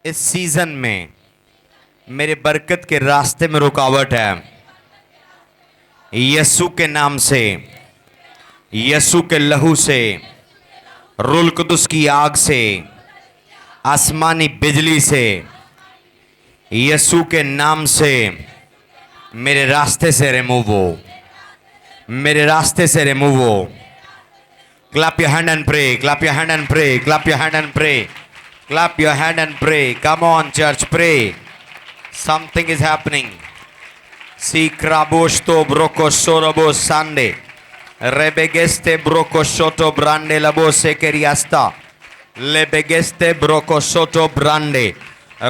اس season میں میرے برکت کے راستے میں رکاوٹ ہے. یسوع کے نام سے، یسوع کے لہو سے، روح القدس کی آگ سے، آسمانی بجلی سے، یسوع کے نام سے میرے راستے سے ریموو ہو، میرے راستے سے remove who. Clap your hand and pray, clap your hand and pray, clap your hand and pray, clap your hand and pray. Come on church, pray. Something is happening. Si krabosto broko sorobo sande. Rebegeste broko soto brande labo sekeriasta. Lebegeste broko soto brande.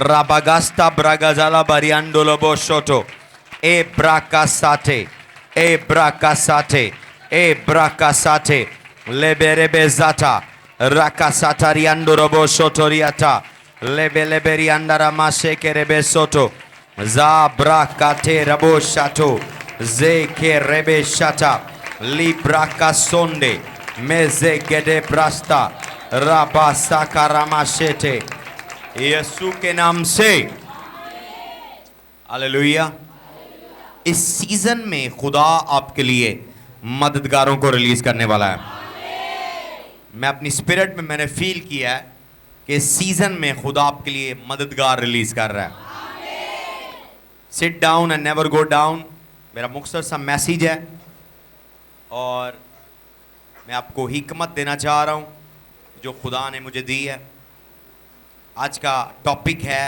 Rabagasta bragazala bariando labo soto. E bracasate. E bracasate. E bracasate. Leberebe zata. Rakasata riando robo soto riata. Lebe leberianda ramase kerebe soto. Zabra kate rabo shato. Zeke rebe shata. Libra kasonde. Meze gede brasta. Rabasa karamashete. यीशु के नाम से hallelujah. इस season में खुदा आपके लिए मददगारों को release करने वाला है. मैं अपनी स्पिरिट में मैंने फील किया है कि इस सीजन में खुदा आपके लिए मददगार रिलीज कर रहा है. Sit down and never go down मेरा मुख्तसर सा मैसेज है और मैं आपको हिकमत देना चाह रहा हूँ जो खुदा ने मुझे दी है. आज का टॉपिक है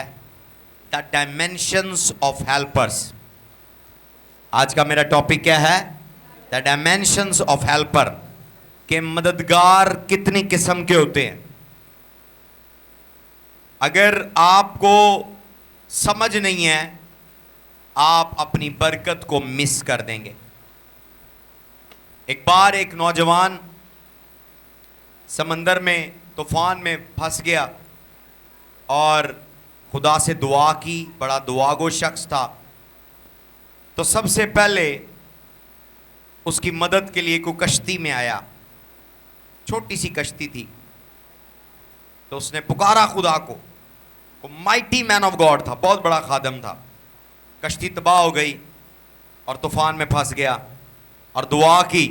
द डायमेंशंस ऑफ हेल्पर्स. आज का मेरा टॉपिक क्या है? The dimensions of helper. के मददगार कितनी किस्म के होते हैं. अगर आपको समझ नहीं है आप अपनी बरकत को मिस कर देंगे. एक बार एक नौजवान समंदर में तूफान में फंस गया और खुदा से दुआ की. बड़ा दुआगो शख्स था. तो सबसे पहले उसकी मदद के लिए कोई कश्ती में आया. छोटी सी कश्ती थी. तो उसने पुकारा खुदा को. वो माइटी मैन ऑफ गॉड था, बहुत बड़ा खादम था. कश्ती तबाह हो गई और तूफान में फंस गया और दुआ की.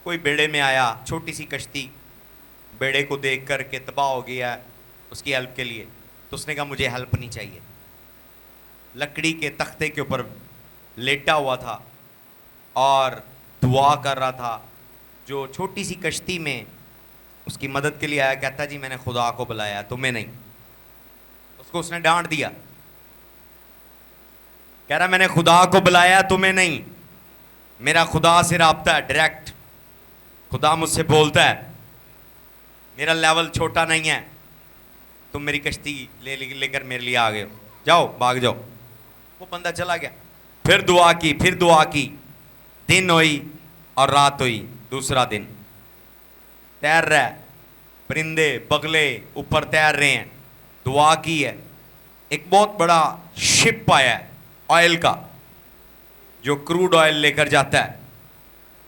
कोई बेड़े में आया, छोटी सी कश्ती, बेड़े को देख कर के तबाह हो गया उसकी हेल्प के लिए. तो उसने कहा मुझे हेल्प नहीं चाहिए. लकड़ी के तख्ते के ऊपर लेटा हुआ था और दुआ कर रहा था. जो छोटी सी कश्ती में उसकी मदद के लिए आया कहता जी मैंने खुदा को बुलाया तुम्हें नहीं. उसको उसने डांट दिया. कह रहा मैंने खुदा को बुलाया तुम्हें नहीं. मेरा खुदा से राब्ता है डायरेक्ट. खुदा मुझसे बोलता है. मेरा लेवल छोटा नहीं है. तुम मेरी कश्ती लेकर मेरे लिए आ गए हो, जाओ भाग जाओ. वो बंदा चला गया. फिर दुआ की, फिर दुआ की. दिन हुई और रात हुई. दूसरा दिन तैर रहा है. परिंदे बगले ऊपर तैर रहे हैं. दुआ की है. एक बहुत बड़ा शिप आया है ऑयल का जो क्रूड ऑयल लेकर जाता है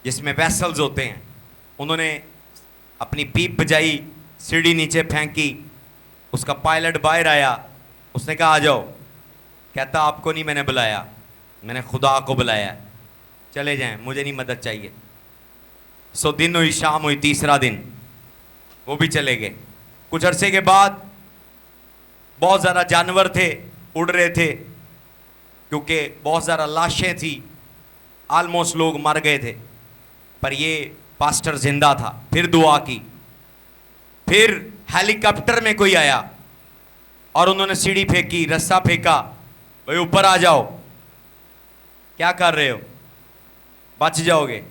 जिसमें वेसल्स होते हैं. उन्होंने अपनी पीप बजाई, सीढ़ी नीचे फेंकी. उसका पायलट बाहर आया. उसने कहा आ जाओ. कहता आपको नहीं मैंने बुलाया, मैंने खुदा को बुलाया. चले जाएं, मुझे नहीं मदद चाहिए. सो दिन हुई, शाम हुई, तीसरा दिन वो भी चले गए. कुछ अरसे के बाद बहुत ज़्यादा जानवर थे उड़ रहे थे क्योंकि बहुत ज़्यादा लाशें थी. आलमोस्ट लोग मर गए थे पर ये पास्टर जिंदा था. फिर दुआ की. फिर हेलीकॉप्टर में कोई आया और उन्होंने सीढ़ी फेंकी, रस्सा फेंका. भाई ऊपर आ जाओ. क्या कर रहे हो, बच जाओगे.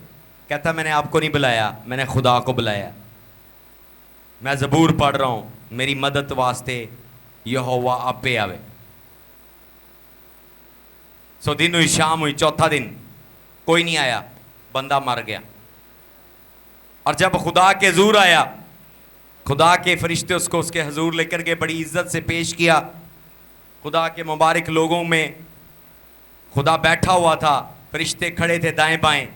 कहता मैंने आपको नहीं बुलाया, मैंने खुदा को बुलाया. मैं ज़बूर पढ़ रहा हूँ मेरी मदद वास्ते यहोवा आपे आवे. सो दिन हुई, शाम हुई, चौथा दिन कोई नहीं आया. बंदा मर गया. और जब खुदा के हजूर आया, खुदा के फरिश्ते उसको उसके हजूर लेकर के बड़ी इज्जत से पेश किया. खुदा के मुबारक लोगों में खुदा बैठा हुआ था. फरिश्ते खड़े थे दाएं बाएं.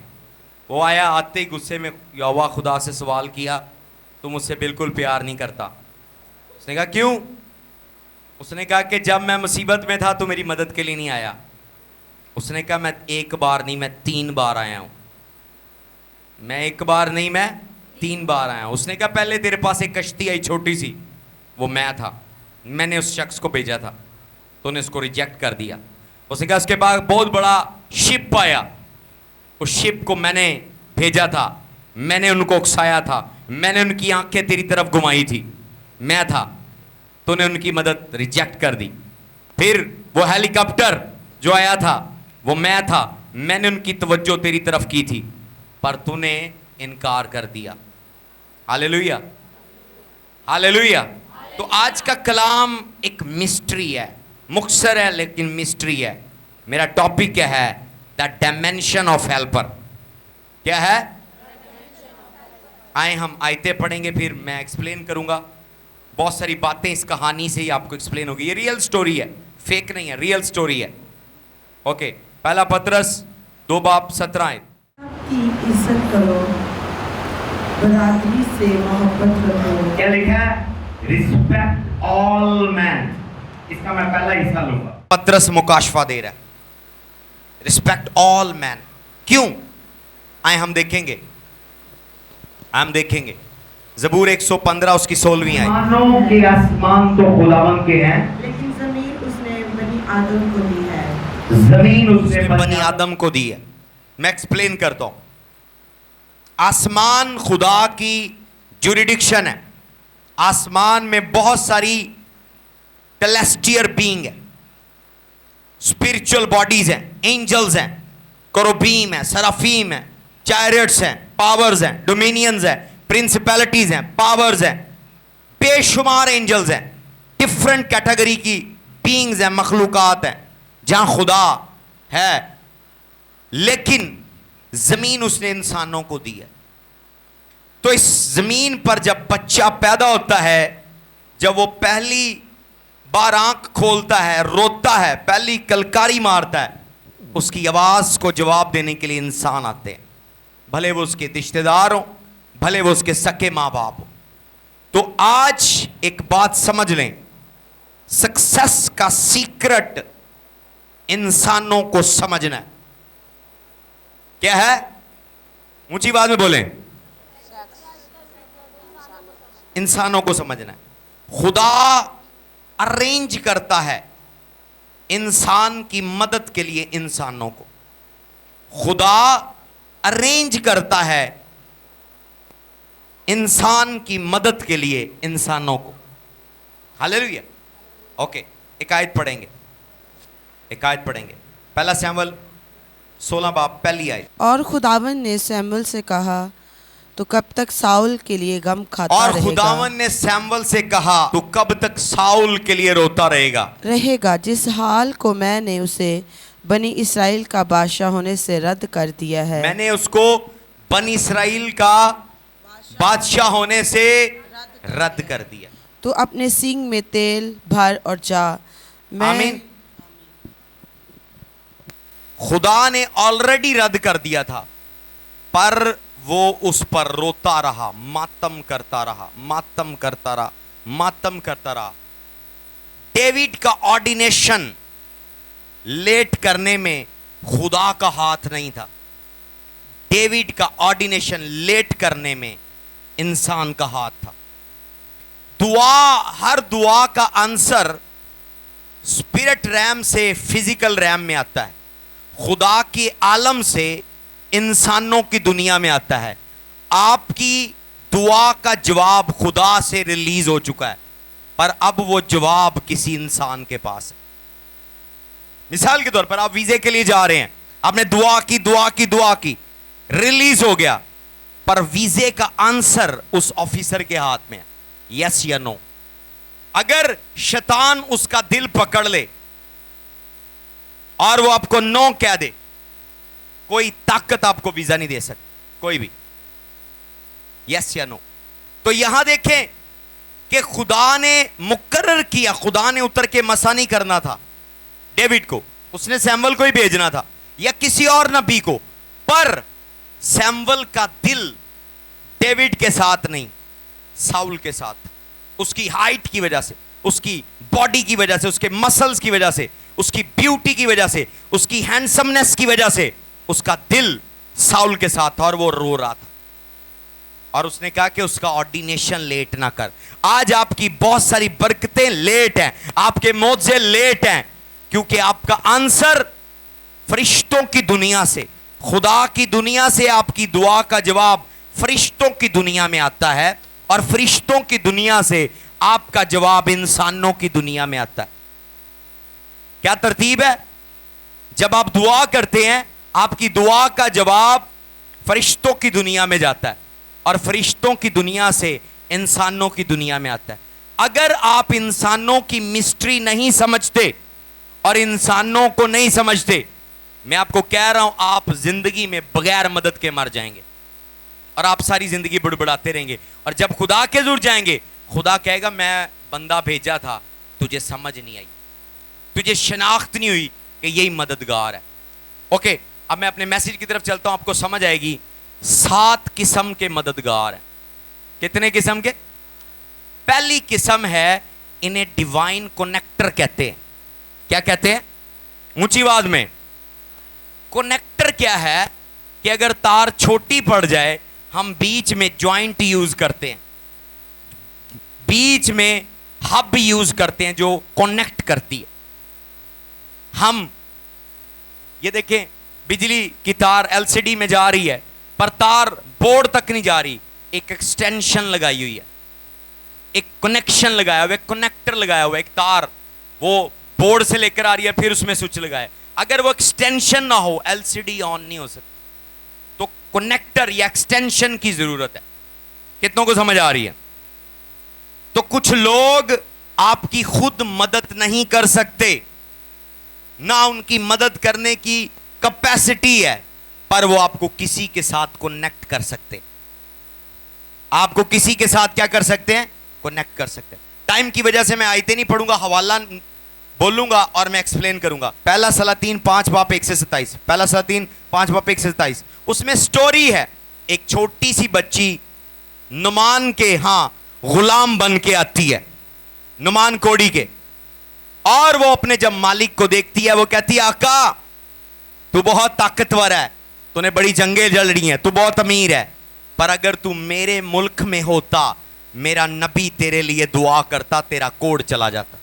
वो आया, आते ही गुस्से में यहोवा खुदा से सवाल किया तू मुझसे बिल्कुल प्यार नहीं करता. उसने कहा क्यों? اس نے کہا کہ جب میں مصیبت میں تھا تو میری مدد کے لیے نہیں آیا. اس نے کہا میں ایک بار نہیں، میں 3 بار آیا ہوں. میں ایک بار نہیں، میں 3 بار آیا ہوں. اس نے کہا پہلے تیرے پاس ایک کشتی آئی چھوٹی سی، وہ میں تھا، میں نے اس شخص کو بھیجا تھا، تو نے اس کو ریجیکٹ کر دیا. اس نے کہا اس کے بعد بہت بڑا شپ آیا، اس شپ کو میں نے بھیجا تھا، میں نے ان کو اکسایا تھا، میں نے ان کی آنکھیں تیری طرف گھمائی تھی، میں تھا، تو نے ان کی مدد ریجیکٹ کر دی. پھر وہ ہیلی کاپٹر جو آیا تھا وہ میں تھا، میں نے ان کی توجہ تیری طرف کی تھی، پر تو نے انکار کر دیا. ہاللیلویا، ہاللیلویا. تو آج کا کلام ایک مسٹری ہے، مختصر ہے لیکن مسٹری ہے. میرا ٹاپک کیا ہے؟ The dimension of helper. کیا ہے؟ آئیں ہم آیتیں پڑھیں گے، پھر میں ایکسپلین کروں گا. بہت ساری باتیں اس کہانی سے ہی آپ کو ایکسپلین ہوگی. یہ ریئل سٹوری ہے، فیک نہیں ہے، ریئل سٹوری ہے. اوکے، پہلا پطرس 2:17. کی عزت کرو، برادری سے محبت رکھو. کیا لکھا ہے؟ ریسپیکٹ آل مین. اس کا میں پہلا حصہ لوں گا. پطرس مکاشفہ دے رہا ہے، ریسپیکٹ آل مین. کیوں؟ آئیں ہم دیکھیں گے، ہم دیکھیں گے. زبور 115 اس کی 16ویں آیت. آسمانوں کے آسمان تو خداوند کے ہیں، لیکن زمین اس نے بنی آدم کو دی ہے. زمین اس نے بنی آدم کو دی ہے. میں ایکسپلین کرتا ہوں. آسمان خدا کی جوریڈکشن ہے. آسمان میں بہت ساری ٹیلیسٹیئر بینگ ہے، اسپرچل باڈیز ہیں، اینجلز ہیں، کروبیم ہیں، سرافیم ہیں، چیریٹس ہیں، پاورز ہیں، ڈومینینز ہیں، پرنسپیلٹیز ہیں، پاورز ہیں، بے شمار اینجلز ہیں، ڈفرنٹ کیٹیگری کی بینگز ہیں، مخلوقات ہیں جہاں خدا ہے. لیکن زمین اس نے انسانوں کو دی ہے. تو اس زمین پر جب بچہ پیدا ہوتا ہے، جب وہ پہلی بار آنکھ کھولتا ہے، روتا ہے، پہلی کلکاری مارتا ہے، اس کی آواز کو جواب دینے کے لیے انسان آتے ہیں، بھلے وہ اس کے رشتہ دار ہوں، بھلے وہ اس کے سکے ماں باپ ہوں. تو آج ایک بات سمجھ لیں، سکسیس کا سیکرٹ انسانوں کو سمجھنا ہے. کیا ہے؟ اونچی بات میں بولیں. انسانوں کو سمجھنا ہے. خدا ارینج کرتا ہے انسان کی مدد کے لیے انسانوں کو. خدا ارینج کرتا ہے انسان کی مدد کے لیے انسانوں کو. ہاللیلویا. اوکے، ایک آیت پڑھیں گے، ایک آیت پڑھیں گے. پہلا سیموئیل 16 باب پہلی آیت. اور خداوند نے سیموئیل سے کہا تو کب تک ساؤل کے لیے غم کھاتا اور رہے گا؟ خداوند نے سیموئیل سے کہا تو کب تک ساؤل کے لیے روتا رہے گا؟ جس حال کو میں نے اسے بنی اسرائیل کا بادشاہ ہونے سے رد کر دیا ہے. میں نے اس کو بنی اسرائیل کا بادشاہ ہونے سے رد کر دیا. تو اپنے سینگ میں تیل بھر اور جا. آمین. خدا نے آلریڈی رد کر دیا تھا، پر وہ اس پر روتا رہا، ماتم کرتا رہا، ماتم کرتا رہا، ماتم کرتا رہا. ڈیوڈ کا آرڈینیشن لیٹ کرنے میں خدا کا ہاتھ نہیں تھا. ڈیوڈ کا آرڈینیشن لیٹ کرنے میں انسان کا ہاتھ تھا. دعا، ہر دعا کا آنسر اسپرٹ ریم سے فزیکل ریم میں آتا ہے، خدا کی عالم سے انسانوں کی دنیا میں آتا ہے. آپ کی دعا کا جواب خدا سے ریلیز ہو چکا ہے، پر اب وہ جواب کسی انسان کے پاس ہے. مثال کے طور پر آپ ویزے کے لیے جا رہے ہیں، آپ نے دعا کی، ریلیز ہو گیا، پر ویزے کا آنسر اس آفیسر کے ہاتھ میں ہے، یس یا نو. اگر شیطان اس کا دل پکڑ لے اور وہ آپ کو نو کہہ دے، کوئی طاقت آپ کو ویزا نہیں دے سکتی، کوئی بھی. یس یا نو. تو یہاں دیکھیں کہ خدا نے مقرر کیا، خدا نے اتر کے مسا نہیں کرنا تھا ڈیوڈ کو، اس نے سیموئیل کو ہی بھیجنا تھا یا کسی اور نبی کو، پر سیموئیل کا دل ڈیوڈ کے ساتھ نہیں، ساؤل کے ساتھ تھا، اس کی ہائٹ کی وجہ سے. اس کی باڈی کی وجہ سے, اس کے مسلز کی وجہ سے, اس کی بیوٹی کی وجہ سے, اس کی ہینڈسمنس کی وجہ سے اس کا دل ساؤل کے ساتھ تھا اور وہ رو رہا تھا. اور اس نے کہا کہ اس کا آرڈینیشن لیٹ نہ کر. آج آپ کی بہت ساری برکتیں لیٹ ہیں, آپ کے معجزے لیٹ ہیں, کیونکہ آپ کا آنسر فرشتوں کی دنیا سے, خدا کی دنیا سے آپ کی دعا کا جواب فرشتوں کی دنیا میں آتا ہے, اور فرشتوں کی دنیا سے آپ کا جواب انسانوں کی دنیا میں آتا ہے. کیا ترتیب ہے؟ جب آپ دعا کرتے ہیں آپ کی دعا کا جواب فرشتوں کی دنیا میں جاتا ہے, اور فرشتوں کی دنیا سے انسانوں کی دنیا میں آتا ہے. اگر آپ انسانوں کی مسٹری نہیں سمجھتے اور انسانوں کو نہیں سمجھتے, میں آپ کو کہہ رہا ہوں آپ زندگی میں بغیر مدد کے مر جائیں گے, اور آپ ساری زندگی بڑبڑاتے رہیں گے. اور جب خدا کے حضور جائیں گے, خدا کہے گا میں بندہ بھیجا تھا, تجھے سمجھ نہیں آئی, تجھے شناخت نہیں ہوئی کہ یہی مددگار ہے. اوکے, اب میں اپنے میسیج کی طرف چلتا ہوں, آپ کو سمجھ آئے گی. 7 قسم کے مددگار ہیں. کتنے قسم کے؟ پہلی قسم ہے انہیں ڈیوائن کنیکٹر کہتے ہیں. کیا کہتے ہیں؟ اونچی آواز میں. کنیکٹر کیا ہے کہ اگر تار چھوٹی پڑ جائے ہم بیچ میں جوائنٹ یوز کرتے ہیں, بیچ میں ہب یوز کرتے ہیں جو کنیکٹ کرتی ہے. ہم یہ دیکھیں, بجلی کی تار LCD میں جا رہی ہے پر تار بورڈ تک نہیں جا رہی, ایک ایکسٹینشن لگائی ہوئی ہے, ایک کنیکشن لگایا ہوا ہے, کنیکٹر لگایا ہوا ہے, ایک تار وہ بورڈ سے لے کر آ رہی ہے, پھر اس میں سوئچ لگایا. اگر وہ ایکسٹینشن نہ ہو LCD آن نہیں ہو سکتی. تو کنیکٹر یا ایکسٹینشن کی ضرورت ہے. کتنوں کو سمجھ آ رہی ہے؟ تو کچھ لوگ آپ کی خود مدد نہیں کر سکتے, نہ ان کی مدد کرنے کی کیپیسٹی ہے, پر وہ آپ کو کسی کے ساتھ کنیکٹ کر سکتے. آپ کو کسی کے ساتھ کیا کر سکتے ہیں؟ کنیکٹ کر سکتے ہیں. ٹائم کی وجہ سے میں آیتیں نہیں پڑھوں گا, حوالہ بولوں گا اور میں ایکسپلین کروں گا. پہلا سلاطین 5:1-27. پہلا سلاطین 5:1-27. اس میں سٹوری ہے, ایک چھوٹی سی بچی نعمان کے ہاں غلام بن کے آتی ہے, نعمان کوڑی کے, اور وہ اپنے جب مالک کو دیکھتی ہے وہ کہتی ہے آقا تو بہت طاقتور ہے, تو نے بڑی جنگیں جل رہی ہیں, تو بہت امیر ہے, پر اگر تو میرے ملک میں ہوتا میرا نبی تیرے لیے دعا کرتا, تیرا کوڑ چلا جاتا.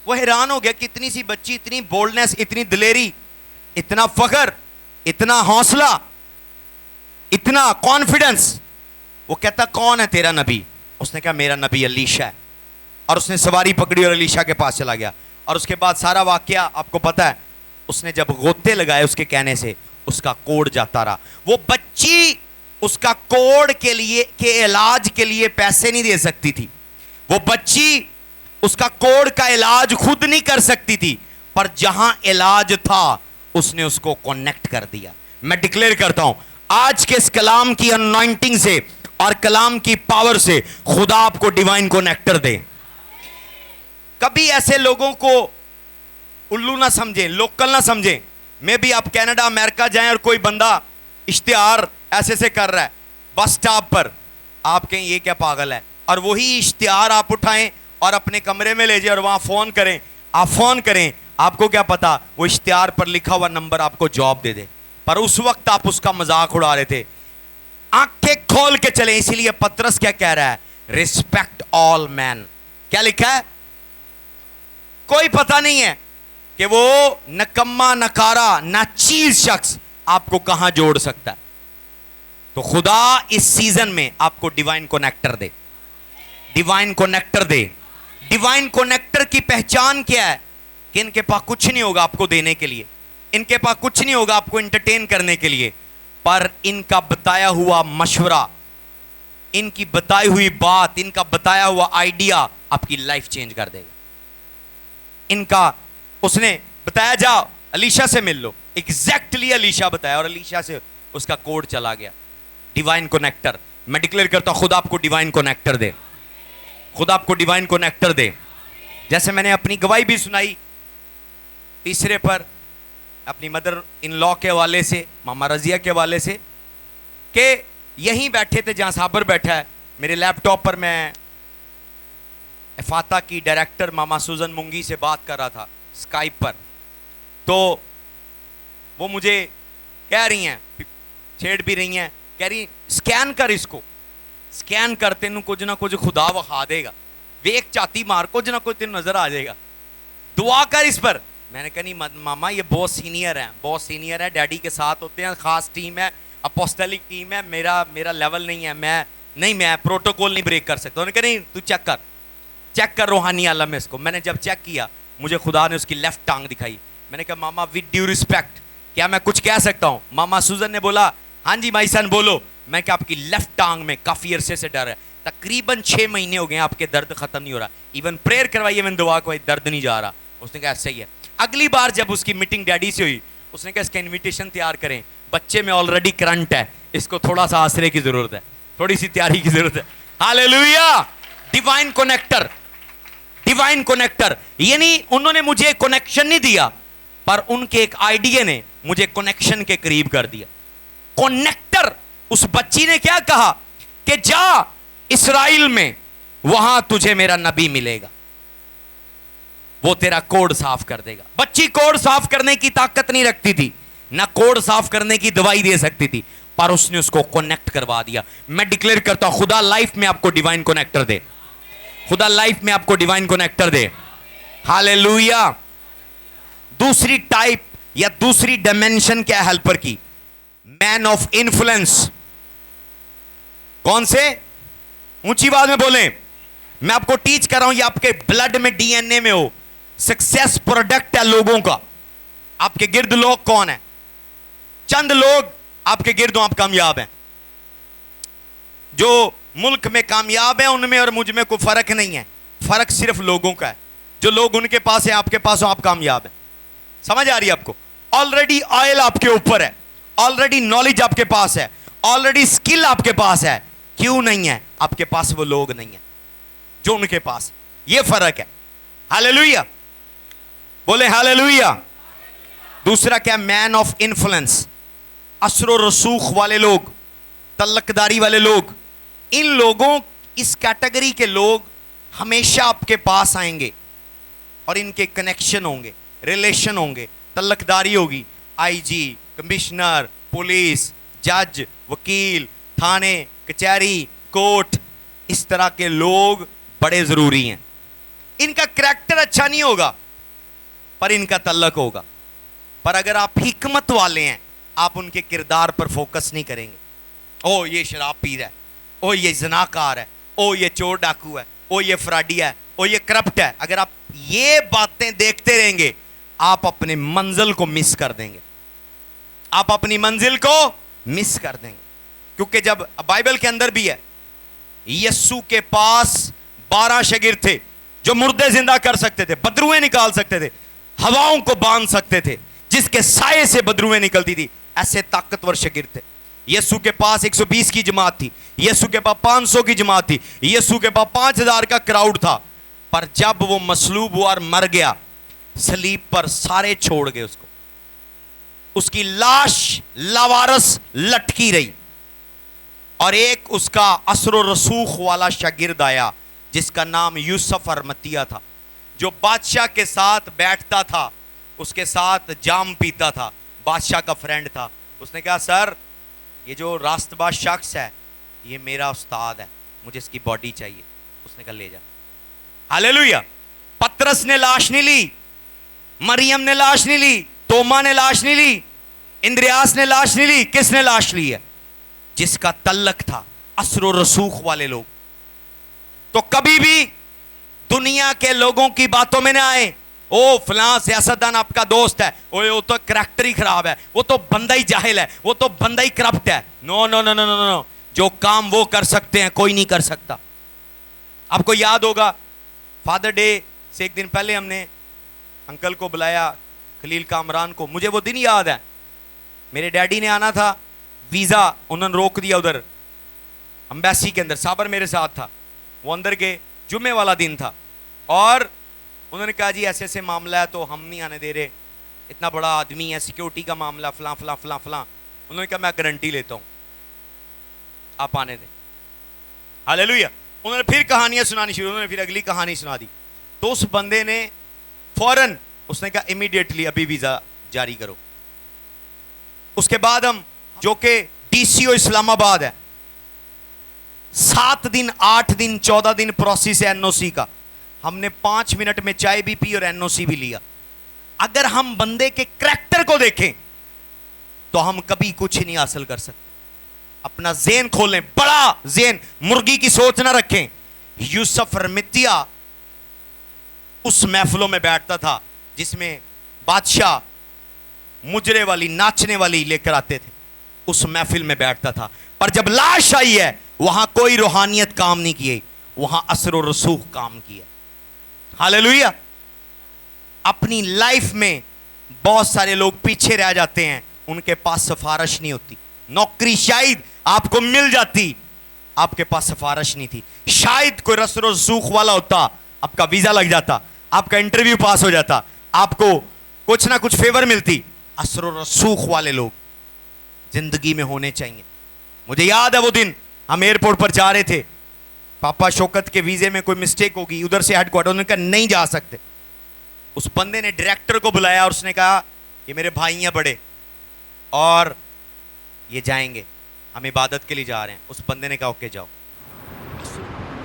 وہ حیران ہو گیا کہ اتنی سی بچی, اتنی بولڈنس, اتنی دلیری, اتنا فخر, اتنا حوصلہ, اتنا کانفیڈنس. وہ کہتا کون ہے تیرا نبی؟ اس نے کہا میرا نبی علیشہ ہے. اور اس نے سواری پکڑی اور علیشہ کے پاس چلا گیا. اور اس کے بعد سارا واقعہ آپ کو پتا ہے, اس نے جب غوطے لگائے اس کے کہنے سے اس کا کوڑ جاتا رہا. وہ بچی اس کا کوڑ کے لیے کے علاج کے لیے پیسے نہیں دے سکتی تھی, وہ بچی اس کا کوڑ کا علاج خود نہیں کر سکتی تھی, پر جہاں علاج تھا اس نے اس کو کنیکٹ کر دیا. میں ڈکلیئر کرتا ہوں آج کے اس کلام کی انوائنٹنگ سے اور کلام کی پاور سے خدا آپ کو ڈیوائن کنیکٹر دے. کبھی ایسے لوگوں کو الو نہ سمجھیں, لوکل نہ سمجھیں. میں بھی آپ کینیڈا امریکہ جائیں اور کوئی بندہ اشتہار ایسے سے کر رہا ہے بس سٹاپ پر, آپ کہیں یہ کیا پاگل ہے, اور وہی اشتہار آپ اٹھائیں اور اپنے کمرے میں لے جائیں اور وہاں فون کریں. آپ فون کریں, آپ کو کیا پتا وہ اشتہار پر لکھا ہوا نمبر آپ کو جاب دے دے, پر اس وقت آپ اس کا مذاق اڑا رہے تھے. آنکھیں کھول کے چلیں. اسی لیے پترس کیا کہہ رہا ہے؟ ریسپیکٹ آل مین. کیا لکھا ہے؟ کوئی پتہ نہیں ہے کہ وہ نکما نکارا ناچیز شخص آپ کو کہاں جوڑ سکتا ہے. تو خدا اس سیزن میں آپ کو ڈیوائن کنیکٹر دے, ڈیوائن کنیکٹر دے. ڈیوائن کنیکٹر کی پہچان کیا ہے؟ کہ ان کے پاس کچھ نہیں ہوگا آپ کو دینے کے لیے, ان کے پاس کچھ نہیں ہوگا آپ کو انٹرٹین کرنے کے لیے, پر ان کا بتایا ہوا مشورہ, ان کی بتائی ہوئی بات, ان کا بتایا ہوا آئیڈیا آپ کی لائف چینج کر دے گا. ان کا اس نے بتایا جاؤ علیشہ سے مل لو, ایگزیکٹلی علیشہ بتایا اور علیشہ سے اس کا کوڈ چلا گیا. Divine connector. میں ڈکلیئر کرتا ہوں خدا آپ کو ڈیوائن کنیکٹر دے, خدا آپ کو ڈیوائن کنیکٹر دے. جیسے میں نے اپنی گواہی بھی سنائی تیسرے پر اپنی مدر ان لا کے حوالے سے, ماما رضیہ کے حوالے سے, کہ یہیں بیٹھے تھے جہاں صابر بیٹھا ہے, میرے لیپ ٹاپ پر میں इफाता की डायरेक्टर मामा सुजन मुंगी से बात कर रहा था स्काइप पर, तो वो मुझे कह रही हैं, छेड़ भी रही हैं, कह रही स्कैन कर इसको, स्कैन कर तेनू कुछ ना कुछ खुदा विखा देगा, वेख चाती मार कुछ ना कुछ तेन नजर आ जाएगा, दुआ कर इस पर। मैंने कहा नहीं मामा ये बहुत सीनियर है, बहुत सीनियर है, डैडी के साथ होते हैं, खास टीम है, अपोस्टलिक टीम है, मेरा लेवल नहीं है, मैं प्रोटोकॉल नहीं ब्रेक कर सकता। उन्होंने कहा नहीं तू चेक कर रूहानी आलम में इसको। मैंने जब चेक किया मुझे खुदा ने उसकी लेफ्ट टांग दिखाई। मैंने कहा मामा विद ड्यू रिस्पेक्ट क्या मैं कुछ कह सकता हूँ? मामा सुजन ने बोला हाँ जी माई सन बोलो। मैं क्या आपकी लेफ्ट टांग में काफी अरसे से डर है, तकरीबन 6 महीने हो गए आपके दर्द खत्म नहीं हो रहा, इवन प्रेयर करवाइए मैंने दुआ को दर्द नहीं जा रहा। उसने कहा सही है। अगली बार जब उसकी मीटिंग डैडी से हुई उसने कहा इसका इनविटेशन तैयार करें, बच्चे में ऑलरेडी करंट है, इसको थोड़ा सा आसरे की जरूरत है, थोड़ी सी तैयारी की जरूरत है। Hallelujah. Divine connector, divine connector, यानी उन्होंने मुझे कनेक्शन नहीं दिया पर उनके एक आइडिया ने मुझे कनेक्शन के करीब कर दिया। कनेक्टर, उस बच्ची ने क्या कहा कि जा इस्राएल में, वहां तुझे मेरा नबी मिलेगा, वो तेरा कोड साफ कर देगा। बच्ची कोड साफ करने की ताकत नहीं रखती थी, ना कोड साफ करने की दवाई दे सकती थी, पर उसने उसको कनेक्ट करवा दिया। मैं डिक्लेयर करता हूं खुदा लाइफ में आपको डिवाइन कनेक्टर दे, खुदा लाइफ में आपको डिवाइन कनेक्टर दे। हालेलुया। दूसरी टाइप या दूसरी डायमेंशन क्या है हेल्पर की? Man of influence. कौन से? ऊंची आवाज में बोलें। मैं आपको टीच कर रहा हूं, ये आपके ब्लड में डीएनए में हो। सक्सेस प्रोडक्ट है लोगों का। आपके गिर्द लोग कौन है? चंद लोग आपके गिर्द आप कामयाब हैं। जो मुल्क में कामयाब है उनमें और मुझ में कोई फर्क नहीं है, फर्क सिर्फ लोगों का है। जो लोग उनके पास है आपके पास हो, आप कामयाब हैं। समझ आ रही है आपको? ऑलरेडी ऑयल आपके ऊपर है, ऑलरेडी नॉलेज आपके पास है, ऑलरेडी स्किल आपके पास है। क्यों नहीं है? आपके पास वो लोग नहीं है जो उनके पास। ये फर्क है। हालेलुया बोले हालेलुया। दूसरा क्या? Man of influence. असरो रसूख वाले लोग, तल्लकदारी वाले लोग, इन लोगों, इस कैटेगरी के लोग हमेशा आपके पास आएंगे और इनके कनेक्शन होंगे, रिलेशन होंगे, तल्लकदारी होगी। आईजी, कमिश्नर, पुलिस, जज, वकील, थाने, कचहरी, कोर्ट, इस तरह के लोग बड़े जरूरी हैं। इनका करैक्टर अच्छा नहीं होगा पर इनका तल्लक होगा। पर अगर आप हिकमत वाले हैं आप उनके किरदार पर फोकस नहीं करेंगे। ओ ये शराब पी रहा है, ओ ये ज़नाकार है, ओ ये चोर डाकू है, ओ ये फ्रॉडी है, ओ ये करप्ट है। अगर आप ये बातें देखते रहेंगे आप अपने मंजिल को मिस कर देंगे, आप अपनी मंजिल को मिस कर देंगे। क्योंकि जब बाइबल के अंदर भी है, यस्सु के पास 12 शागिर्द थे जो मुर्दे जिंदा कर सकते थे, बदरुएं निकाल सकते थे, हवाओं को बांध सकते थे, जिसके साये से बदरुएं निकलती थी। ऐसे ताकतवर शागिर्द थे। यीशु के पास 120 की जमात थी, यीशु के पास 500 की जमात थी, यीशु के पास 5000 का क्राउड था। पर जब वो मसलूब हुआ और मर गया सलीब पर, सारे छोड़ गए उसको, उसकी लाश लावारस लटकी रही। और एक उसका असरो रसूख वाला शागिर्द आया जिसका नाम यूसुफ अरमतिया था, जो बादशाह के साथ बैठता था, उसके साथ जाम पीता था, बादशाह का फ्रेंड था। उसने कहा सर ये जो रास्तबाज शख्स है ये मेरा उस्ताद है, मुझे इसकी बॉडी चाहिए। उसने कहा ले जा। हालेलुया। पतरस ने लाश नहीं ली, मरियम ने लाश नहीं ली, तोमा ने लाश नहीं ली, इंद्रियास ने लाश नहीं ली। किसने लाश ली है? जिसका तल्लक था असरो रसूख वाले लोग। तो कभी भी दुनिया के लोगों की बातों में ना आए। ओ फलां सियासतदान आपका दोस्त है, ओ वो तो करैक्टर ही खराब है, वो तो बंदा ही जाहिल है, वो तो बंदा ही करप्ट है। No no no no no no. जो काम वो कर सकते हैं कोई नहीं कर सकता। आपको याद होगा फादर डे से एक दिन पहले हमने अंकल को बुलाया, खलील कामरान को। मुझे वो दिन याद है, मेरे डैडी ने आना था, वीज़ा उन्होंने रोक दिया उधर एम्बेसी के अंदर। साबर मेरे साथ था, वो अंदर गए, जुम्मे वाला दिन था, और उन्होंने कहा जी ऐसे ऐसे मामला है तो हम नहीं आने दे रहे, इतना बड़ा आदमी है, सिक्योरिटी का मामला, फलां फलां फलां फलां। उन्होंने कहा मैं गारंटी लेता हूं आप आने दें। हालेलुया। انہوں نے پھر کہانیاں سنانی شروع, انہوں نے پھر اگلی کہانی سنا دی. تو اس بندے نے فوراً اس نے کہا امیڈیٹلی ابھی ویزا جاری کرو. اس کے بعد ہم جو کہ ڈی سی او اسلام آباد ہے, 7 دن 8 دن 14 دن پروسیس ہے این او سی کا, ہم نے 5 منٹ میں چائے بھی پی اور این او سی بھی لیا. اگر ہم بندے کے کریکٹر کو دیکھیں تو ہم کبھی کچھ نہیں حاصل کر سکتے. اپنا ذہن کھولیں, بڑا ذہن, مرغی کی سوچ نہ رکھیں. یوسف ارمتیا اس محفلوں میں بیٹھتا تھا جس میں بادشاہ مجرے والی ناچنے والی لے کر آتے تھے, اس محفل میں بیٹھتا تھا. پر جب لاش آئی ہے وہاں کوئی روحانیت کام نہیں کی, وہاں اثر و رسوخ کام کیا. ہاللیلویا. اپنی لائف میں بہت سارے لوگ پیچھے رہ جاتے ہیں, ان کے پاس سفارش نہیں ہوتی. نوکری شاید آپ کو مل جاتی, آپ کے پاس سفارش نہیں تھی. شاید کوئی اثر و رسوخ والا ہوتا, آپ کا ویزا لگ جاتا, آپ کا انٹرویو پاس ہو جاتا, آپ کو کچھ نہ کچھ فیور ملتی. اثر و رسوخ والے لوگ زندگی میں ہونے چاہیے. مجھے یاد ہے وہ دن ہم ایئرپورٹ پر جا رہے تھے, پاپا شوکت کے ویزے میں کوئی مسٹیک ہوگی, ادھر سے ہیڈ کوارٹر, انہوں نے کہا نہیں جا سکتے. اس بندے نے ڈائریکٹر کو بلایا اور اس نے کہا یہ میرے بھائی ہیں بڑے اور یہ جائیں گے, ہم عبادت کے لیے جا رہے ہیں. اس بندے نے کہا اوکے جاؤ.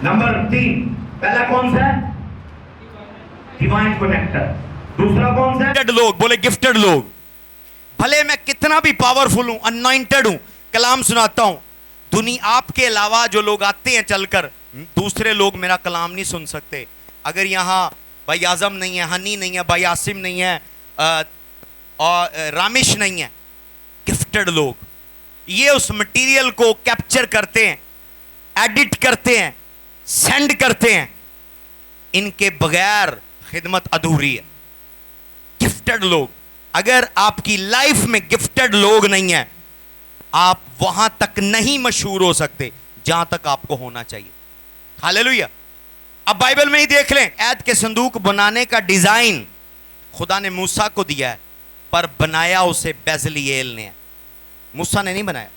نمبر 3 پہلا کون سا ہے؟ Divine connector. دوسرا کون سا ہے؟ گفٹڈ لوگ. بولے گفٹڈ لوگ. بھلے میں کتنا بھی پاورفل ہوں, انوائنٹڈ ہوں, کلام سناتا ہوں, دنیا آپ کے علاوہ جو لوگ آتے ہیں چل کر, دوسرے لوگ میرا کلام نہیں سن سکتے. اگر یہاں بھائی اعظم نہیں ہے, ہنی نہیں ہے, بھائی عاصم نہیں ہے, اور رامش نہیں ہے, گفٹڈ لوگ یہ اس مٹیریل کو کیپچر کرتے ہیں, ایڈٹ کرتے ہیں, سینڈ کرتے ہیں. ان کے بغیر خدمت ادھوری ہے. گفٹڈ لوگ. اگر آپ کی لائف میں گفٹڈ لوگ نہیں ہیں, آپ وہاں تک نہیں مشہور ہو سکتے جہاں تک آپ کو ہونا چاہیے. ہاللیلویا. اب بائبل میں ہی دیکھ لیں, عہد کے صندوق بنانے کا ڈیزائن خدا نے موسیٰ کو دیا ہے, پر بنایا اسے بیزلییل نے ہے. موسیٰ نے نہیں بنایا,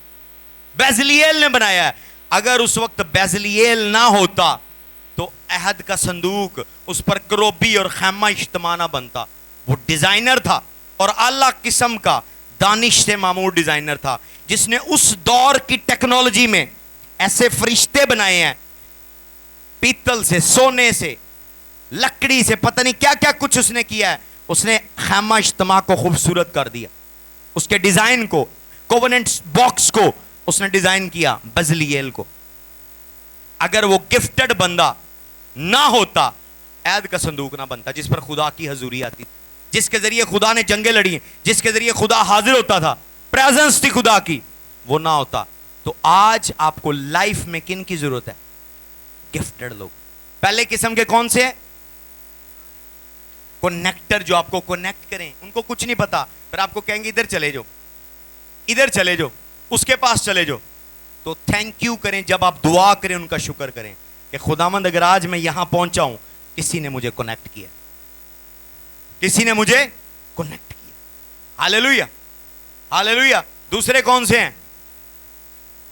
بیزلییل نے بنایا ہے. اگر اس وقت بیزلییل نہ ہوتا تو عہد کا صندوق, اس پر کروبی اور خیمہ اجتماع نہ بنتا. وہ ڈیزائنر تھا اور اعلیٰ قسم کا دانش سے معمور ڈیزائنر تھا, جس نے اس دور کی ٹیکنالوجی میں ایسے فرشتے بنائے ہیں, پیتل سے, سونے سے, لکڑی سے, پتہ نہیں کیا کیا کچھ اس نے کیا ہے. اس نے خیمہ اجتماع کو خوبصورت کر دیا. اس کے ڈیزائن کو, کووننٹ باکس کو اس نے ڈیزائن کیا, بزلیل کو. اگر وہ گفٹڈ بندہ نہ ہوتا, عہد کا صندوق نہ بنتا جس پر خدا کی حضوری آتی تھی, جس کے ذریعے خدا نے جنگیں لڑی, جس کے ذریعے خدا حاضر ہوتا تھا, پریزنس تھی خدا کی, وہ نہ ہوتا. تو آج آپ کو لائف میں کن کی ضرورت ہے؟ گفٹڈ لوگ. پہلے قسم کے کون سے ہیں؟ کنیکٹر, جو آپ کو کنیکٹ کریں. ان کو کچھ نہیں پتا, پھر آپ کو کہیں گے ادھر چلے جاؤ, ادھر چلے جاؤ, اس کے پاس چلے جاؤ. تو تھینک یو کریں, جب آپ دعا کریں ان کا شکر کریں کہ خداوند اگر آج میں یہاں پہنچا ہوں, کسی نے مجھے کنیکٹ کیا, کسی نے مجھے کنیکٹ کیا. ہاللیلویا, ہاللیلویا. دوسرے کون سے ہیں؟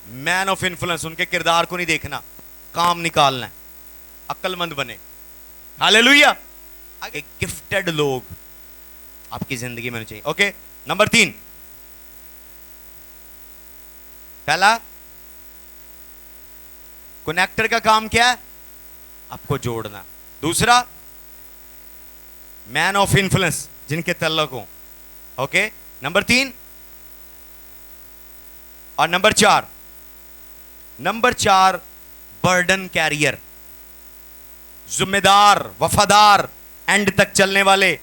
مین آف انفلوئنس. ان کے کردار کو نہیں دیکھنا, کام نکالنا ہے, عقل مند بنے. ہاللیلویا. گفٹڈ لوگ آپ کی زندگی میں ہونے چاہیے. اوکے. نمبر 3, پہلا کنیکٹر کا کام کیا ہے؟ آپ کو جوڑنا. دوسرا مین آف انفلوئنس, جن کے تعلق ہوں. اوکے. نمبر 3 اور نمبر 4 برڈن کیریئر, ذمہ دار, وفادار, اینڈ تک چلنے والے.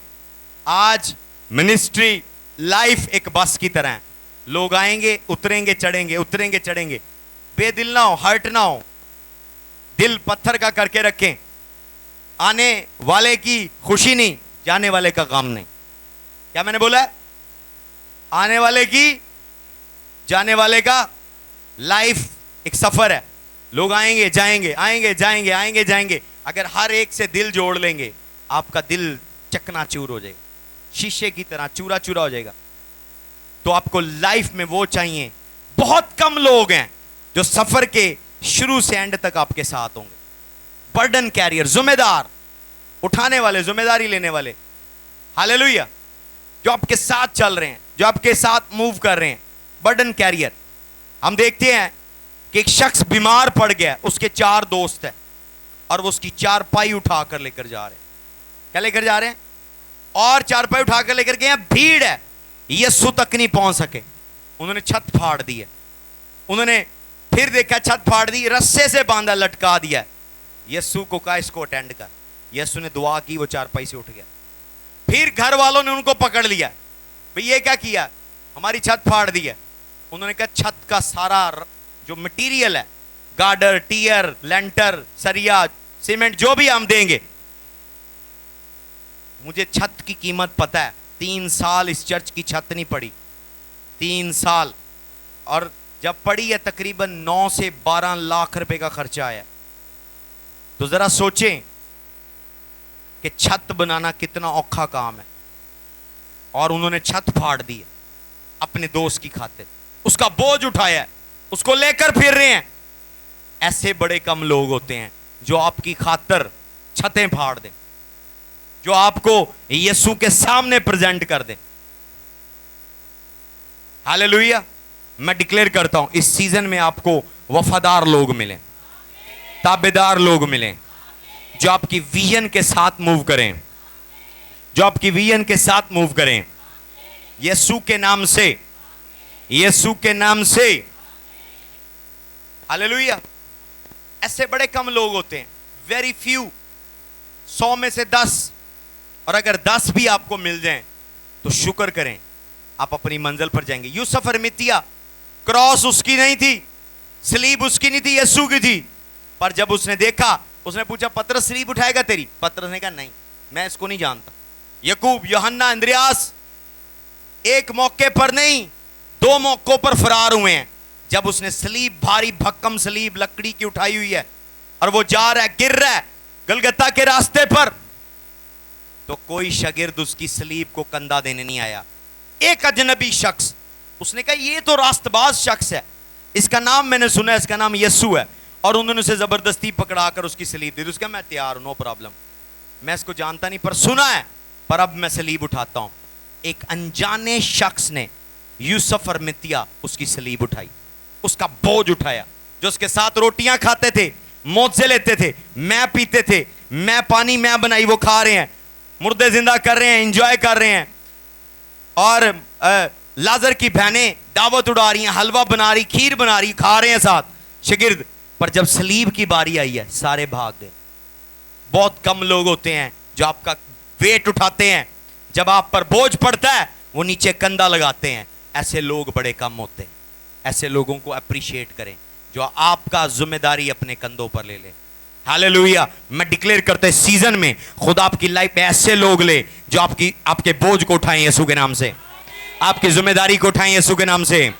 آج منسٹری لائف ایک بس کی طرح ہے. لوگ آئیں گے, اتریں گے, چڑھیں گے, اتریں گے, چڑھیں گے. بے دل نہ ہو, ہرٹ نہ ہو, دل پتھر کا کر کے رکھیں. آنے والے کی خوشی نہیں, جانے والے کا غم نہیں. کیا میں نے بولا ہے؟ آنے والے کی, جانے والے کا. لائف ایک سفر ہے. لوگ آئیں گے, جائیں گے, آئیں گے, جائیں گے, آئیں گے, جائیں گے. اگر ہر ایک سے دل جوڑ لیں گے, آپ کا دل چکنا چور ہو جائے گا, شیشے کی طرح چورا چورا ہو جائے گا. تو آپ کو لائف میں وہ چاہیے. بہت کم لوگ ہیں جو سفر کے شروع سے اینڈ تک آپ کے ساتھ ہوں گے. बर्डन कैरियर, जिम्मेदार, उठाने वाले, जिम्मेदारी लेने वाले, हालेलुया, जो आपके साथ चल रहे हैं, जो आपके साथ मूव कर रहे हैं, बर्डन कैरियर। हम देखते हैं कि एक शख्स बीमार पड़ गया, उसके 4 दोस्त हैं और वो उसकी चारपाई उठाकर लेकर जा रहे हैं। क्या लेकर जा रहे हैं? और चारपाई उठाकर लेकर गए हैं, भीड़ है, यीशु तक नहीं पहुंच सके, उन्होंने छत फाड़ दी है, उन्होंने फिर देखा छत फाड़ दी, रस्से से बांधा, लटका दिया, यीशु को कहा इसको अटेंड कर, यीशु ने दुआ की, वो चारपाई से उठ गया। फिर घर वालों ने उनको पकड़ लिया, भाई ये क्या किया, हमारी छत फाड़ दी है। उन्होंने कहा छत का सारा जो मटेरियल है, गार्डर, टियर, लेंटर, सरिया, सीमेंट, जो भी हम देंगे। मुझे छत की कीमत पता है, 3 साल इस चर्च की छत नहीं पड़ी, 3 साल, और जब पड़ी है तकरीबन 9 से 12 लाख रुपए का खर्चा आया। तो जरा सोचें कि छत बनाना कितना औखा काम है, और उन्होंने छत फाड़ दी है अपने दोस्त की खातिर, उसका बोझ उठाया है, उसको लेकर फिर रहे हैं। ऐसे बड़े कम लोग होते हैं जो आपकी खातिर छतें फाड़ दें, जो आपको यीशु के सामने प्रेजेंट कर दें। हालेलुया। मैं डिक्लेयर करता हूं इस सीजन में आपको वफादार लोग मिलें, ताबेदार लोग मिलें, जो आपकी विजन के साथ मूव करें, जो आपकी विजन के साथ मूव करें, यीशु के नाम से, यीशु के नाम से। हालेलुया। ऐसे बड़े कम लोग होते हैं, वेरी फ्यू, 100 में से 10, और अगर 10 भी आपको मिल जाएं तो शुक्र करें, आप अपनी मंजिल पर जाएंगे। यूसुफ अरमितिया, क्रॉस उसकी नहीं थी, सलीब उसकी नहीं थी, यीशु की थी। पर जब उसने देखा, उसने पूछा पतरस सलीब उठाएगा तेरी? पतरस ने कहा नहीं, मैं इसको नहीं जानता। यकूब, यूहन्ना, अंद्रयास एक मौके पर नहीं, 2 मौकों पर फरार हुए हैं। जब उसने सलीब, भारी भक्कम सलीब लकड़ी की उठाई हुई है, और वो जा रहा है, गिर रहा है गलगता के रास्ते पर, तो कोई शागिर्द उसकी सलीब को कंधा देने नहीं आया। एक अजनबी शख्स, उसने कहा ये तो रास्तबाज शख्स है, इसका नाम मैंने सुना है, इसका नाम यीशु है, और उन्होंने उसे जबरदस्ती पकड़ाकर उसकी सलीब दी। उसका मैं तैयार हूं, नो प्रॉब्लम, मैं इसको जानता नहीं पर सुना है, पर अब मैं सलीब उठाता हूं। एक अनजाने शख्स ने, यूसुफ अरमितिया, उसकी सलीब उठाई, उसका बोझ उठाया। जो उसके साथ रोटियां खाते थे, मौजे लेते थे, मैं पीते थे, मैं पानी मैं बनाई, वो खा रहे हैं, मुर्दे जिंदा कर रहे हैं, एंजॉय कर रहे हैं, और लाजर की बहनें दावत उड़ा रही हैं, हलवा बना रही, खीर बना रही, खा रहे हैं साथ शागिर्द। पर जब सलीब की बारी आई है, सारे भाग गए। बहुत कम लोग होते हैं जो आपका वेट उठाते हैं, जब आप पर बोझ पड़ता है वो नीचे कंधा लगाते हैं। ऐसे लोग बड़े कम होते हैं। ऐसे लोगों को अप्रिशिएट करें जो आपका जिम्मेदारी अपने कंधों पर ले ले। हालेलुया। मैं डिक्लेयर करता हूं सीजन में खुदा आपकी लाइफ में ऐसे लोग ले जो आपके बोझ को उठाएं यीशु के नाम से, आपकी जिम्मेदारी को उठाएं यीशु के नाम से,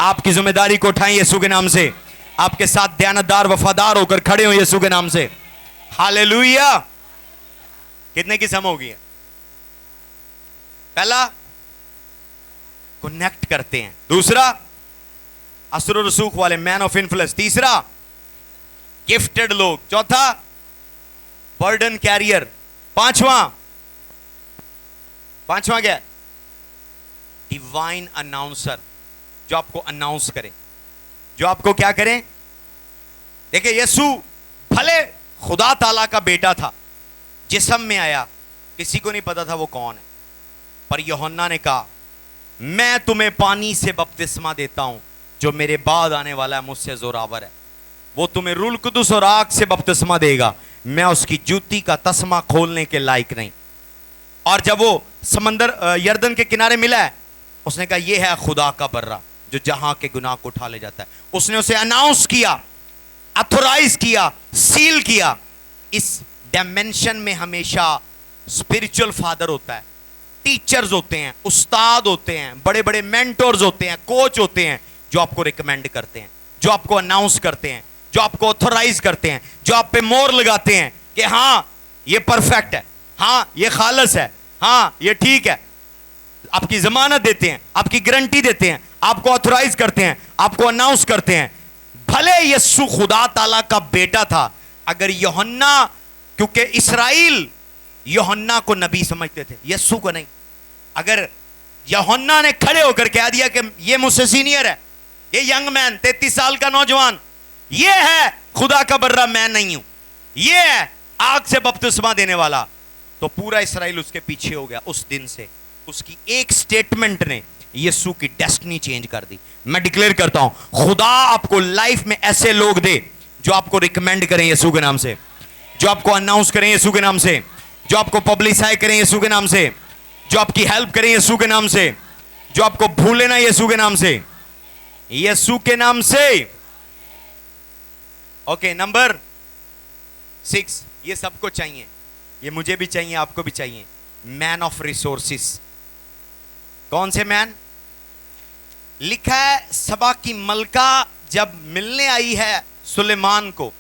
आपकी जिम्मेदारी को उठाएं यीशु के नाम से, आपके साथ दयानतदार वफादार होकर खड़े हो यीशु के नाम से। हालेलुया। कितने की सम होगी? पहला, कनेक्ट करते हैं। दूसरा, असर और रसूख वाले, मैन ऑफ इन्फ्लुएंस। तीसरा, गिफ्टेड लोग। चौथा, बर्डन कैरियर। पांचवा क्या? डिवाइन अनाउंसर, जो आपको अनाउंस करें, जो आपको क्या करें। देखिए, यीशु भले खुदा ताला का बेटा था, जिस्म में आया, किसी को नहीं पता था वो कौन है, पर यूहन्ना ने कहा मैं तुम्हें पानी से बपतिस्मा देता हूं, जो मेरे बाद आने वाला है मुझसे जोरावर है, वो तुम्हें रूह कुदुस और आग से बपतिस्मा देगा, मैं उसकी जूती का तस्मा खोलने के लायक नहीं। और जब वो समंदर यर्दन के किनारे मिला है, उसने कहा यह है खुदा का बर्रा जो जहां के गुनाह को उठा ले जाता है। उसने उसे अनाउंस किया, अथोराइज किया, सील किया। इस डायमेंशन में हमेशा स्पिरिचुअल फादर होता है, टीचर्स होते हैं, उस्ताद होते हैं, बड़े बड़े मेंटोर्स होते हैं, कोच होते हैं, जो आपको रिकमेंड करते हैं, जो आपको अनाउंस करते हैं, जो आपको ऑथोराइज करते हैं, जो आप पे मोहर लगाते हैं कि हां ये परफेक्ट है, हां ये खालस है, हां ये ठीक है। आपकी जमानत देते हैं, आपकी गारंटी देते हैं, आपको ऑथोराइज करते हैं, आपको अनाउंस करते हैं। भले यीशु खुदा ताला का बेटा था, अगर यूहन्ना, क्योंकि इसराइल यूहन्ना को नबी समझते थे, यीशु को नहीं। अगर यूहन्ना ने खड़े होकर कह दिया कि ये मुझसे सीनियर है, ये यंग मैन 33 साल का नौजवान, ये है खुदा का बर्रा, मैं नहीं हूं, ये है आग से बपतिस्मा देने वाला, तो पूरा इसराइल उसके पीछे हो गया। उस दिन से उसकी एक स्टेटमेंट ने यीशु की डेस्टिनी चेंज कर दी। मैं डिक्लेयर करता हूं, खुदा आपको लाइफ में ऐसे लोग दे जो आपको रिकमेंड करें यीशु के नाम से, जो आपको अनाउंस करें यीशु के नाम से, जो आपको पब्लिसाइज करें यीशु के नाम से, जो आपकी हेल्प करें यीशु के नाम से, जो आपको भूले ना यीशु के नाम से, यीशु के नाम से। ओके, नंबर 6, ये सबको चाहिए, ये मुझे भी चाहिए, आपको भी चाहिए, मैन ऑफ रिसोर्सिस। कौन से मैन? लिखा है सबा की मलका जब मिलने आई है सुलेमान को,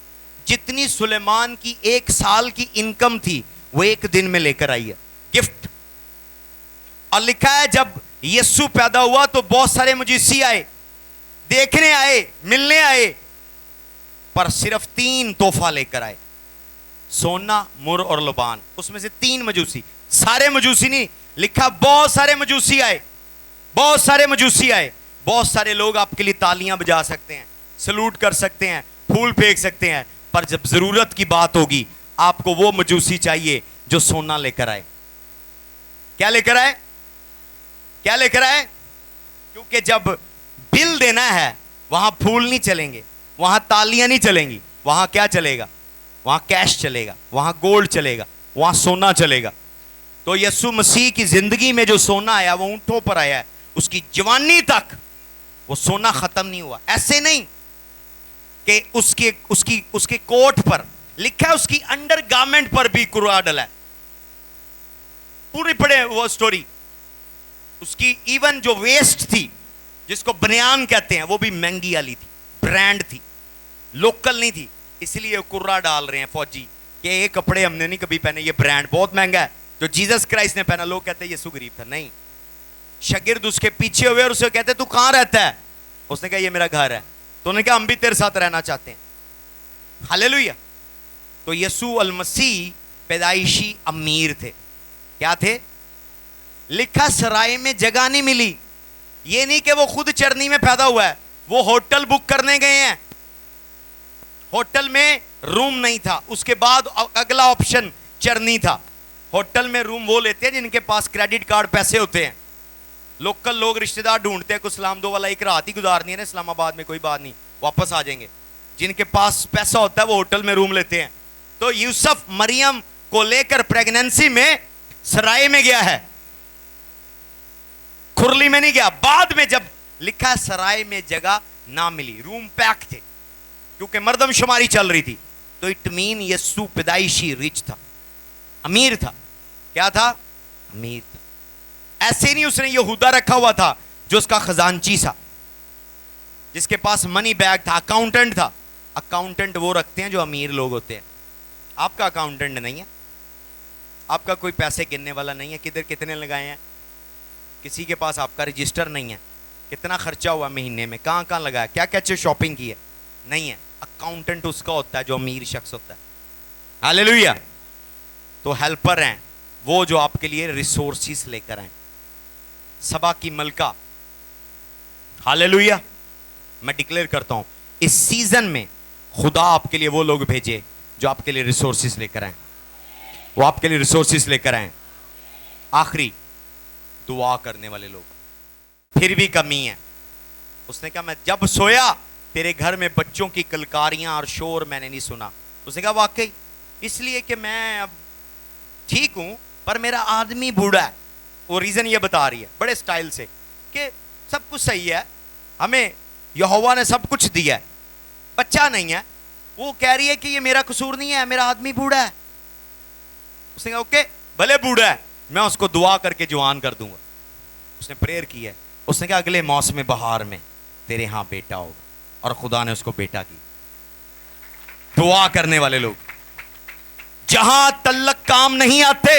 जितनी सुलेमान की 1 साल की इनकम थी वो 1 दिन में लेकर आई है, गिफ्ट। और लिखा है जब यीशु पैदा हुआ तो बहुत सारे मजूसी आए, देखने आए, मिलने आए, पर सिर्फ 3 तोहफा लेकर आए, सोना, मुर और लुबान। उसमें से 3 मजूसी, सारे मजूसी नहीं, लिखा बहुत सारे मजूसी आए, बहुत सारे मजूसी आए। बहुत सारे लोग आपके लिए तालियां बजा सकते हैं, सलूट कर सकते हैं, फूल फेंक सकते हैं, पर जब जरूरत की बात होगी आपको वो मजूसी चाहिए जो सोना लेकर आए। क्या लेकर आए? क्या लेकर आए? क्योंकि जब बिल देना है वहां फूल नहीं चलेंगे, वहां तालियां नहीं चलेंगी, वहां क्या चलेगा? वहां कैश चलेगा, वहां गोल्ड चलेगा, वहां सोना चलेगा। तो यीशु मसीह की जिंदगी में जो सोना आया वो ऊंटों पर आया है, उसकी जवानी तक वो सोना खत्म नहीं हुआ। ऐसे नहीं कि उसके कोट पर लिखा है, उसकी अंडर गारमेंट पर भी कुरा डला है। पूरी पढ़े वो स्टोरी। उसकी इवन जो वेस्ट थी, जिसको बनियान कहते हैं, वो भी महंगी वाली थी, ब्रांड थी, लोकल नहीं थी। इसलिए कुर्रा डाल रहे हैं फौजी कि ये कपड़े हमने नहीं कभी पहने, ये ब्रांड बहुत महंगा है, जो जीसस क्राइस्ट ने पहना। लोग कहते हैं यीशु गरीब था। नहीं, शागिर्द उसके पीछे हुए और उसे कहते तू कहां रहता है? उसने कहा ये मेरा घर है। तो उन्होंने कहा हम भी तेरे साथ रहना चाहते हैं। हालेलुया। तो यीशु अल मसीह पैदाइशी अमीर थे। क्या थे? लिखा सराय में जगह नहीं मिली। ये नहीं कि वो खुद चरनी में पैदा हुआ है, वो होटल बुक करने गए हैं, होटल में रूम नहीं था। उसके बाद अगला ऑप्शन चरनी था। होटल में रूम वो लेते हैं जिनके पास क्रेडिट कार्ड पैसे होते हैं। लोकल लोग रिश्तेदार ढूंढते हैं, कुछ सलाम दो वाला, एक रात ही गुजारनी है ना इस्लामाबाद में, कोई बात नहीं, वापस आ जाएंगे। जिनके पास पैसा होता है वो होटल में रूम लेते हैं। तो यूसुफ मरियम को लेकर प्रेगनेंसी में सराय में गया है, खुरली में नहीं गया। बाद में जब लिखा है सराय में जगह ना मिली, रूम पैक थे, क्योंकि मर्दमशुमारी चल रही थी। तो इट मीन यीशु पैदाइशी रिच था, अमीर था। क्या था? अमीर था। ऐसे नहीं उसने यहूदा रखा हुआ था जो उसका खजांची था, जिसके पास मनी बैग था, अकाउंटेंट था। अकाउंटेंट वो रखते हैं जो अमीर लोग होते हैं। आपका अकाउंटेंट नहीं है, आपका कोई पैसे गिनने वाला नहीं है, किधर कितने लगाए हैं, किसी के पास आपका रजिस्टर नहीं है, कितना खर्चा हुआ महीने में, कहाँ कहाँ लगाया, क्या क्या शॉपिंग की है, नहीं है। अकाउंटेंट उसका होता है जो अमीर शख्स होता है। हालेलुया। तो हेल्पर हैं वो जो आपके लिए रिसोर्सेस लेकर आए। सबा की मलका। हालेलुया। मैं डिक्लेयर करता हूं इस सीजन में खुदा आपके लिए वो लोग भेजे जो आपके लिए रिसोर्सेस लेकर आए, वो आपके लिए रिसोर्सेस लेकर आए। आखिरी, दुआ करने वाले लोग। फिर भी कमी है। उसने कहा मैं जब सोया तेरे घर में बच्चों की कलकारियां और शोर मैंने नहीं सुना। उसने कहा वाकई, इसलिए कि मैं अब ठीक हूं पर मेरा आदमी बूढ़ा है। वो रीजन ये बता रही है बड़े स्टाइल से कि सब कुछ सही है, हमें यहोवा ने सब कुछ दिया है, बच्चा नहीं है। वो कह रही है कि ये मेरा कसूर नहीं है, मेरा आदमी बूढ़ा है। उसने कहा ओके, भले बूढ़ा है, मैं उसको दुआ करके जवान कर दूंगा। उसने प्रेयर की है। उसने कहा अगले मौसम बहार में तेरे यहां बेटा होगा, और खुदा ने उसको बेटा की। दुआ करने वाले लोग। जहां तल्लक काम नहीं आते,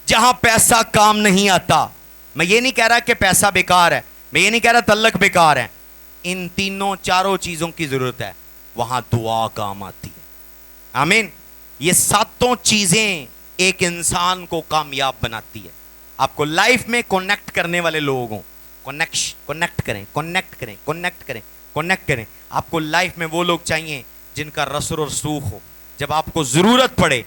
जहां पैसा काम नहीं आता। मैं ये नहीं कह रहा कि पैसा बेकार है, मैं ये नहीं कह रहा तल्लक बेकार है। इन तीनों चारों चीजों की जरूरत है, वहां दुआ काम आती है। आमीन। ये सातों चीजें एक इंसान को कामयाब बनाती है। आपको लाइफ में कनेक्ट करने वाले लोगों, कनेक्ट करें। आपको लाइफ में वो लोग चाहिए जिनका रसूल और रसूख हो। जब आपको जरूरत पड़े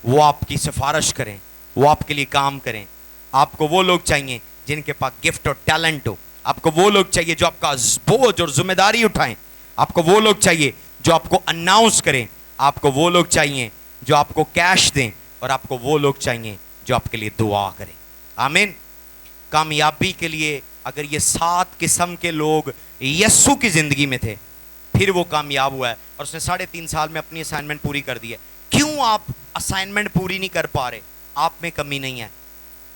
वो आपकी सिफारिश करें, वो आपके लिए काम करें। आपको वो लोग चाहिए जिनके पास गिफ्ट और टैलेंट हो। आपको वो लोग चाहिए जो आपका बोझ और जिम्मेदारी उठाएं। आपको वो लोग चाहिए जो आपको अनाउंस करें। आपको वो लोग चाहिए जो आपको कैश दें, और आपको वो लोग चाहिए जो आपके लिए दुआ करें। आमीन। कामयाबी के लिए अगर ये 7 किस्म के लोग यस्सु की जिंदगी में थे, फिर वो कामयाब हुआ है और उसने 3.5 साल में अपनी असाइनमेंट पूरी कर दी है। क्यों आप असाइनमेंट पूरी नहीं कर पा रहे? आप में कमी नहीं है।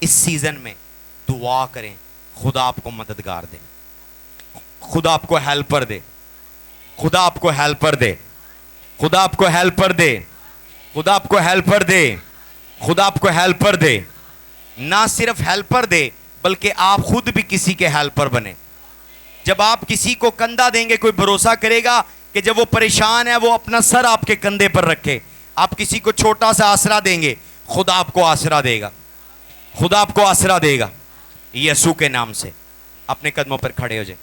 इस सीजन में दुआ करें, खुदा आपको मददगार दे, खुदा आपको हेल्पर दे, खुदा आपको हेल्पर दे, खुदा आपको हेल्पर दे, खुदा आपको हेल्पर दे, खुदा आपको हेल्पर दे। ना सिर्फ हेल्पर दे बल्कि आप खुद भी किसी के हेल्पर बने। जब आप किसी को कंधा देंगे, कोई भरोसा करेगा कि जब वो परेशान है वो अपना सर आपके कंधे पर रखे। आप किसी को छोटा सा आसरा देंगे, खुदा आपको आसरा देगा, खुदा आपको आसरा देगा। यीशु के नाम से अपने कदमों पर खड़े हो जाए।